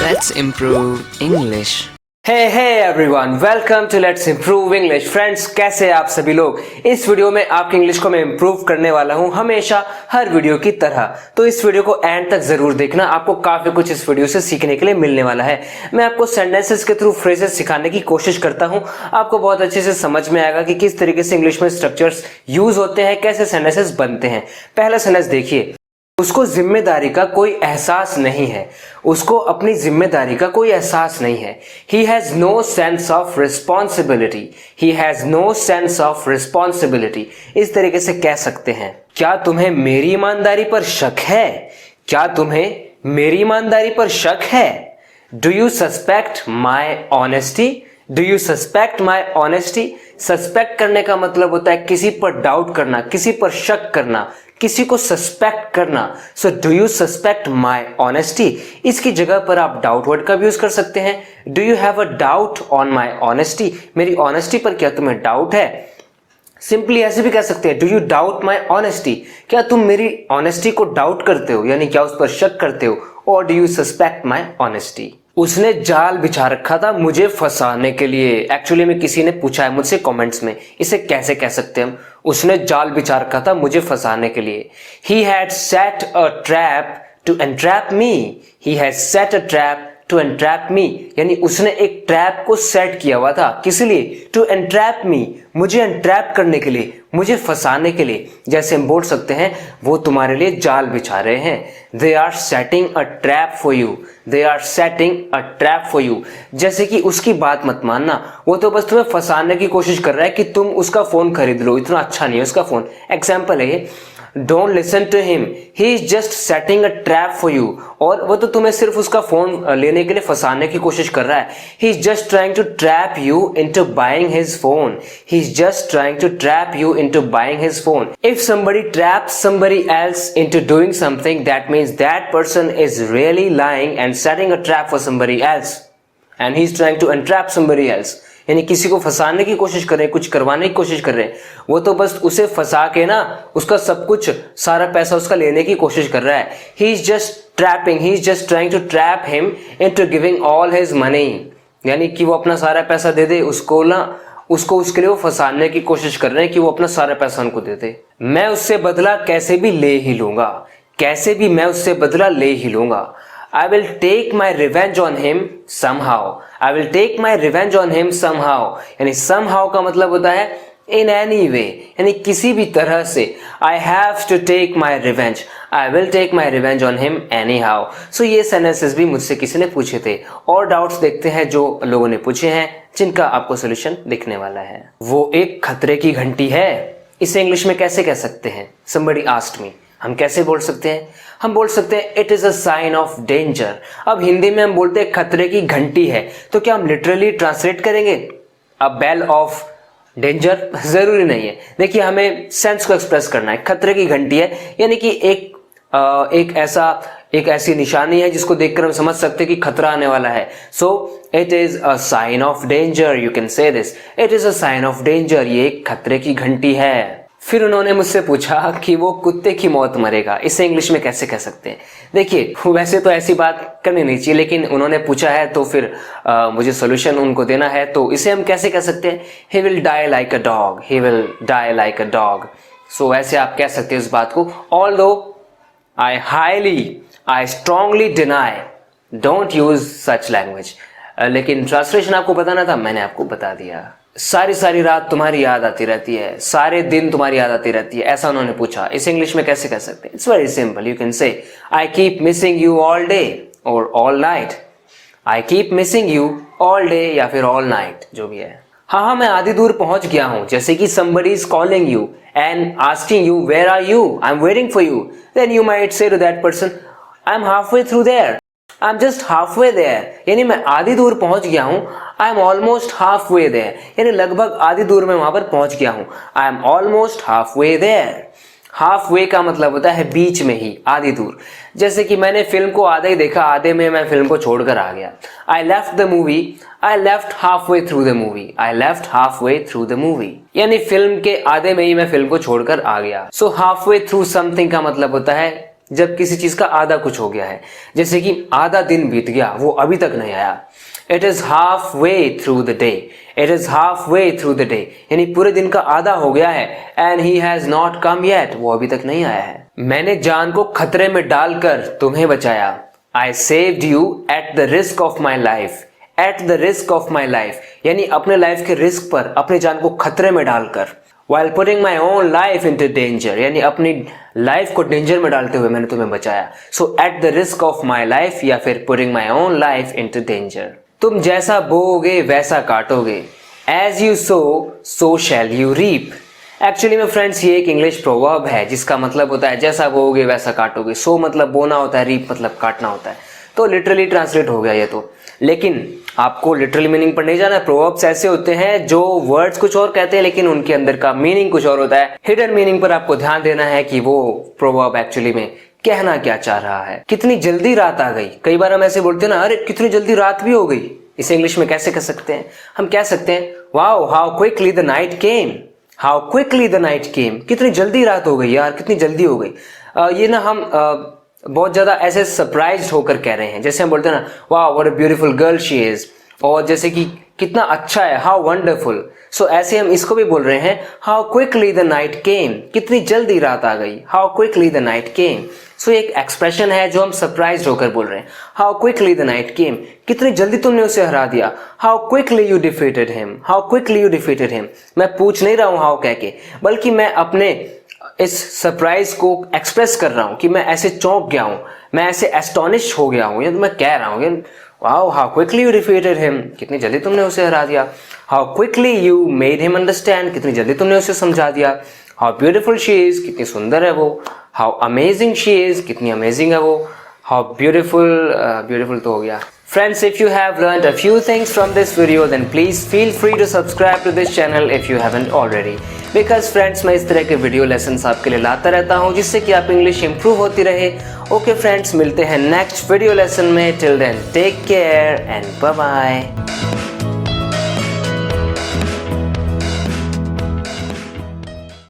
Let's improve English. Hey everyone, welcome to Let's Improve English. Friends, कैसे आप सभी लोग? इस वीडियो में आपकी इंग्लिश को मैं इम्प्रूव करने वाला हूं, हमेशा हर वीडियो की तरह। तो इस वीडियो को एंड तक जरूर देखना, आपको काफी कुछ इस वीडियो से सीखने के लिए मिलने वाला है। मैं आपको सेंटेंसेस के थ्रू फ्रेजेस सिखाने की कोशिश करता हूं, आपको बहुत अच्छे से समझ में आएगा कि किस तरीके से इंग्लिश में स्ट्रक्चर्स यूज होते हैं, कैसे सेंटेंसेस बनते हैं। पहला सेंटेंस देखिए, उसको जिम्मेदारी का कोई एहसास नहीं है। उसको अपनी जिम्मेदारी का कोई एहसास नहीं है। He has no sense of responsibility. He has no sense of responsibility. इस तरीके से कह सकते हैं। क्या तुम्हें मेरी ईमानदारी पर शक है? क्या तुम्हें मेरी ईमानदारी पर शक है? Do you suspect my honesty? Do you suspect my honesty? Suspect करने का मतलब होता है किसी पर डाउट करना, किसी पर शक करना, किसी को सस्पेक्ट करना। So do you suspect my honesty? इसकी जगह पर आप डाउट वर्ड का भी यूज कर सकते हैं। Do you have a doubt on my honesty? मेरी ऑनेस्टी पर क्या तुम्हें डाउट है? सिंपली ऐसे भी कह सकते हैं, do you doubt my honesty? क्या तुम मेरी ऑनेस्टी को डाउट करते हो, यानी क्या उस पर शक करते हो? और do you suspect my honesty? उसने जाल बिछा रखा था मुझे फंसाने के लिए। एक्चुअली में किसी ने पूछा है मुझसे कमेंट्स में, इसे कैसे कह सकते हैं हम? उसने जाल बिछा रखा था मुझे फंसाने के लिए। He had set a trap to entrap me. He had set a trap to entrap me. यानी उसने एक ट्रैप को सेट किया हुआ था, किस लिए? To entrap me, मुझे एंट्रैप करने के लिए, मुझे फंसाने के लिए। जैसे हम बोल सकते हैं, वो तुम्हारे लिए जाल बिछा रहे हैं। They are setting a trap for you. They are setting a trap for you. जैसे कि उसकी बात मत मानना, वो तो बस तुम्हें फंसाने की कोशिश कर रहा है कि तुम उसका फोन खरीद लो, इतना अच्छा नहीं है उसका फोन। एग्जाम्पल है ये, Don't listen to him. He is just setting a trap for you. और वो तो तुम्हें सिर्फ उसका फोन लेने के लिए फंसाने की कोशिश कर रहा है। He is just trying to trap you into buying his phone. He is just trying to trap you into buying his phone. If somebody traps somebody else into doing something, that means that person is really lying and setting a trap for somebody else. And he is trying to entrap somebody else. यानी किसी को फंसाने की कोशिश कर रहे हैं, कुछ करवाने की कोशिश कर रहे हैं। वो तो बस उसे फंसा के ना उसका सब कुछ, सारा पैसा उसका लेने की कोशिश कर रहा है। He is just trapping, he is just trying to trap him into giving all his money. यानी कि वो अपना सारा पैसा दे दे उसको ना, उसको उसके लिए वो फंसाने की कोशिश कर रहे हैं कि वो अपना सारा पैसा उनको दे दे। मैं उससे बदला कैसे भी ले ही लूंगा। कैसे भी मैं उससे बदला ले ही लूंगा। I will take my revenge on him somehow. I will take my revenge on him somehow. यानी somehow का मतलब होता है in any way, यानी किसी भी तरह से। I have to take my revenge. I will take my revenge on him anyhow. So ये sentences भी मुझसे किसी ने पूछे थे। और डाउट्स देखते हैं जो लोगों ने पूछे हैं, जिनका आपको सोल्यूशन दिखने वाला है। वो एक खतरे की घंटी है। इसे इंग्लिश में कैसे कह सकते हैं? Somebody asked me. हम कैसे बोल सकते हैं? हम बोल सकते हैं it is a sign of danger. अब हिंदी में हम बोलते हैं खतरे की घंटी है, तो क्या हम लिटरली ट्रांसलेट करेंगे अ बेल ऑफ डेंजर? जरूरी नहीं है। देखिए, हमें सेंस को एक्सप्रेस करना है। खतरे की घंटी है यानी कि एक ऐसी निशानी है जिसको देखकर हम समझ सकते हैं कि खतरा आने वाला है। So it is a sign of danger, you can say this, it is a sign of danger. ये एक खतरे की घंटी है। फिर उन्होंने मुझसे पूछा कि वो कुत्ते की मौत मरेगा, इसे इंग्लिश में कैसे कह सकते हैं? देखिए, वैसे तो ऐसी बात करनी नहीं चाहिए, लेकिन उन्होंने पूछा है तो फिर मुझे सोल्यूशन उनको देना है। तो इसे हम कैसे कह सकते हैं? He will die like a dog, he will die like a dog. So ऐसे आप कह सकते हैं इस बात को। Although I strongly deny, don't use such language. लेकिन ट्रांसलेशन आपको बताना था, मैंने आपको बता दिया। सारी रात तुम्हारी याद आती रहती है, सारे दिन तुम्हारी याद आती रहती है, ऐसा उन्होंने पूछा। इसे इंग्लिश में कैसे कह सकते हैं? It's very simple, you can say I keep missing you all day और all night. I keep missing you all day या फिर ऑल नाइट, जो भी है। हाँ, मैं आधी दूर पहुंच गया हूं। जैसे कि somebody is calling you and asking you where are you, I'm waiting for you, then you might say to that person I'm halfway through there, I'm just halfway there। यानी मैं आधी दूर पहुंच गया हूं। I am almost halfway there, यानी लगभग आधी दूर में वहां पर पहुंच गया हूं। I am almost halfway there। Half way का मतलब होता है बीच में ही, आधी दूर। जैसे कि मैंने फिल्म को आधा ही देखा, आधे में मैं फिल्म को छोड़कर आ गया। I left the movie, I left half way through the movie, I left half way through the movie. यानी फिल्म के आधे में ही मैं फिल्म को छोड़कर आ गया। So half way through something का मतलब होता है जब किसी चीज का आधा कुछ हो गया है, जैसे कि आधा दिन बीत गया वो अभी तक नहीं आया। It is half way through the day, it is half way through the day, यानी पूरे दिन का आधा हो गया है। And he has not come yet, वो अभी तक नहीं आया है। मैंने जान को खतरे में डालकर तुम्हें बचाया। I saved you at the risk of my life, at the risk of my life, यानी अपने लाइफ के रिस्क पर, अपनी जान को खतरे में डालकर। while putting my own life into danger, यानी अपनी लाइफ को डेंजर में डालते हुए मैंने तुम्हें बचाया। so at the risk of my life या फिर putting my own life into danger। तुम जैसा बोओगे वैसा काटोगे, as you sow so shall you reap। Actually में फ्रेंड्स ये एक इंग्लिश प्रोवर्ब है जिसका मतलब होता है जैसा बोओगे वैसा काटोगे। सो मतलब बोना होता है, रीप मतलब काटना होता है, तो लिटरली ट्रांसलेट हो गया ये तो। लेकिन आपको लिटरली मीनिंग पर नहीं जाना। प्रोवर्ब्स ऐसे होते हैं जो वर्ड्स कुछ और कहते हैं लेकिन उनके अंदर का मीनिंग कुछ और होता है। हिडन मीनिंग पर आपको ध्यान देना है कि वो प्रोवर्ब एक्चुअली में कहना क्या चाह रहा है। कितनी जल्दी रात आ गई, कई बार हम ऐसे बोलते हैं ना, अरे कितनी जल्दी रात भी हो गई। इसे इंग्लिश में कैसे कह सकते हैं? हम कह सकते हैं wow how quickly the night came, how quickly the night came, कितनी जल्दी रात हो गई यार, कितनी जल्दी हो गई। ये ना हम बहुत ज्यादा ऐसे सरप्राइज होकर कह रहे हैं, जैसे हम बोलते हैं ना वाह what a beautiful girl she is, और जैसे कि कितना अच्छा है, हाउ वंडरफुल। सो ऐसे हम इसको भी बोल रहे हैं how quickly the night came, कितनी जल्दी रात आ गई, हाउ क्विकली द नाइट केम। सो एक एक्सप्रेशन है जो हम सरप्राइज होकर बोल रहे हैं, how quickly the night came, कितनी जल्दी तुमने उसे हरा दिया। How quickly you defeated him, how quickly you defeated him. मैं पूछ नहीं रहा हूं हाउ कह के, बल्कि मैं अपने इस सरप्राइज को एक्सप्रेस कर रहा हूं कि मैं ऐसे चौंक गया हूं, मैं ऐसे एस्टोनिश हो गया हूं, मैं कह रहा हूं wow how quickly you defeated him, कितनी जल्दी तुमने उसे हरा दिया। How quickly you made him understand, कितनी जल्दी तुमने उसे समझा दिया। हाउ ब्यूटीफुल शी इज, कितनी सुंदर है वो। हाउ अमेजिंग शी इज, कितनी अमेजिंग है वो। हाउ ब्यूटीफुल तो हो गया। Friends, if you have learned a few things from this video, then please feel free to subscribe to this channel if you haven't already. Because friends, मैं इस तरह के वीडियो लेसन्स आपके लिए लाता रहता हूँ जिससे कि आप इंग्लिश इंप्रूव होती रहे। ओके फ्रेंड्स, मिलते हैं नेक्स्ट वीडियो लेसन में। Till then take care and bye bye.